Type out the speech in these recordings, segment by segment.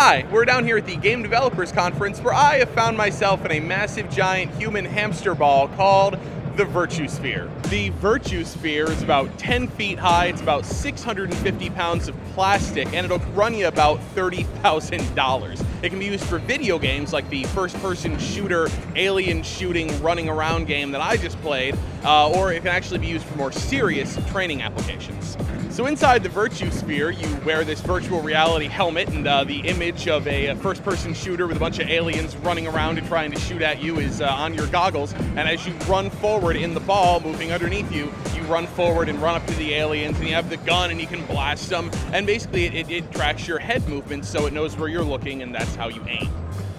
Hi, we're down here at the Game Developers Conference where I have found myself in a massive giant human hamster ball called the Virtue Sphere. The Virtue Sphere is about 10 feet high, it's about 650 pounds of plastic, and it'll run you about $30,000. It can be used for video games like the first-person shooter, alien shooting, running around game that I just played, or it can actually be used for more serious training applications. So inside the Virtue Sphere, you wear this virtual reality helmet, and the image of a first-person shooter with a bunch of aliens running around and trying to shoot at you is on your goggles. And as you run forward in the ball, moving underneath you, you run forward and run up to the aliens, and you have the gun and you can blast them. And basically it tracks your head movements so it knows where you're looking, and that's how you aim.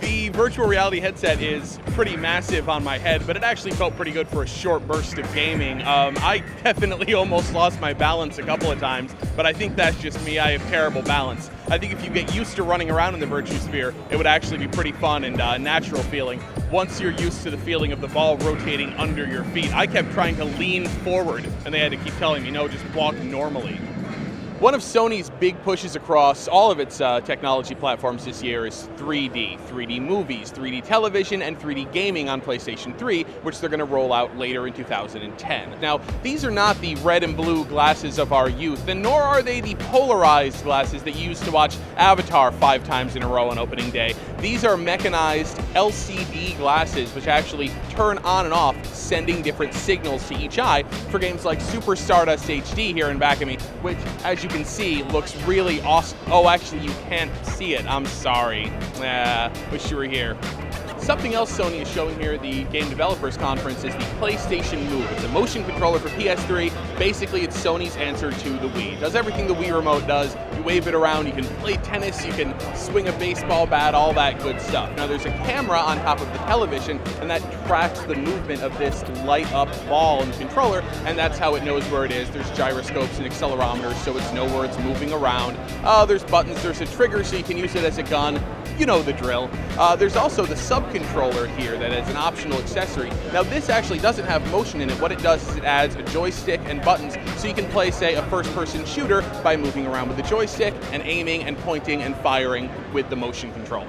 The virtual reality headset is pretty massive on my head, but it actually felt pretty good for a short burst of gaming. I definitely almost lost my balance a couple of times, but I think that's just me. I have terrible balance. I think if you get used to running around in the Virtue Sphere, it would actually be pretty fun and natural feeling once you're used to the feeling of the ball rotating under your feet. I kept trying to lean forward, and they had to keep telling me, no, just walk normally. One of Sony's big pushes across all of its technology platforms this year is 3D. 3D movies, 3D television, and 3D gaming on PlayStation 3, which they're going to roll out later in 2010. Now, these are not the red and blue glasses of our youth, and nor are they the polarized glasses that you used to watch Avatar 5 times in a row on opening day. These are mechanized LCD glasses, which actually turn on and off, sending different signals to each eye for games like Super Stardust HD here in back of me, which, as you can see, looks really awesome. Oh, actually, you can't see it. I'm sorry. Wish you were here. Something else Sony is showing here at the Game Developers Conference is the PlayStation Move. It's a motion controller for PS3. Basically, it's Sony's answer to the Wii. It does everything the Wii Remote does. You wave it around, you can play tennis, you can swing a baseball bat, all that good stuff. Now, there's a camera on top of the television, and that tracks the movement of this light-up ball in the controller, and that's how it knows where it is. There's gyroscopes and accelerometers, so it's know where it's moving around. There's buttons, there's a trigger, so you can use it as a gun. You know the drill. There's also the sub-controller here that is an optional accessory. Now, this actually doesn't have motion in it. What it does is it adds a joystick and buttons, so you can play, say, a first-person shooter by moving around with the joystick and aiming and pointing and firing with the motion controller.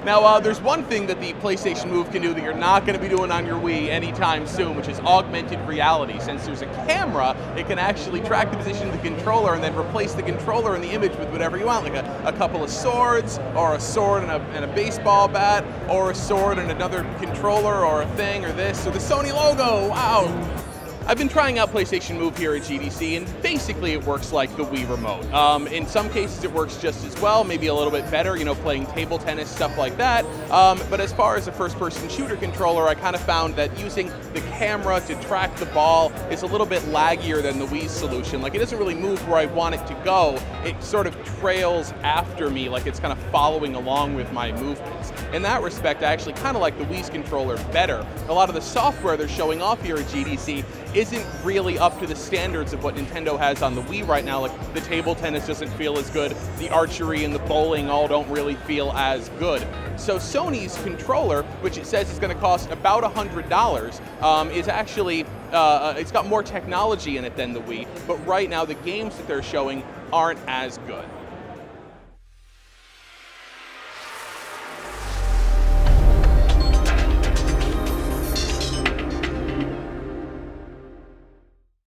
Now, there's one thing that the PlayStation Move can do that you're not going to be doing on your Wii anytime soon, which is augmented reality. Since there's a camera, it can actually track the position of the controller and then replace the controller and the image with whatever you want, like a couple of swords, or a sword and a baseball bat, or a sword and another controller, or a thing, or this, or the Sony logo. Wow! I've been trying out PlayStation Move here at GDC, and basically it works like the Wii Remote. In some cases it works just as well, maybe a little bit better, you know, playing table tennis, stuff like that. But as far as a first-person shooter controller, I kind of found that using the camera to track the ball is a little bit laggier than the Wii's solution. Like, it doesn't really move where I want it to go. It sort of trails after me, like it's kind of following along with my movements. In that respect, I actually kind of like the Wii's controller better. A lot of the software they're showing off here at GDC isn't really up to the standards of what Nintendo has on the Wii right now. Like, the table tennis doesn't feel as good, the archery and the bowling all don't really feel as good. So Sony's controller, which it says is going to cost about $100, is actually, it's got more technology in it than the Wii, but right now the games that they're showing aren't as good.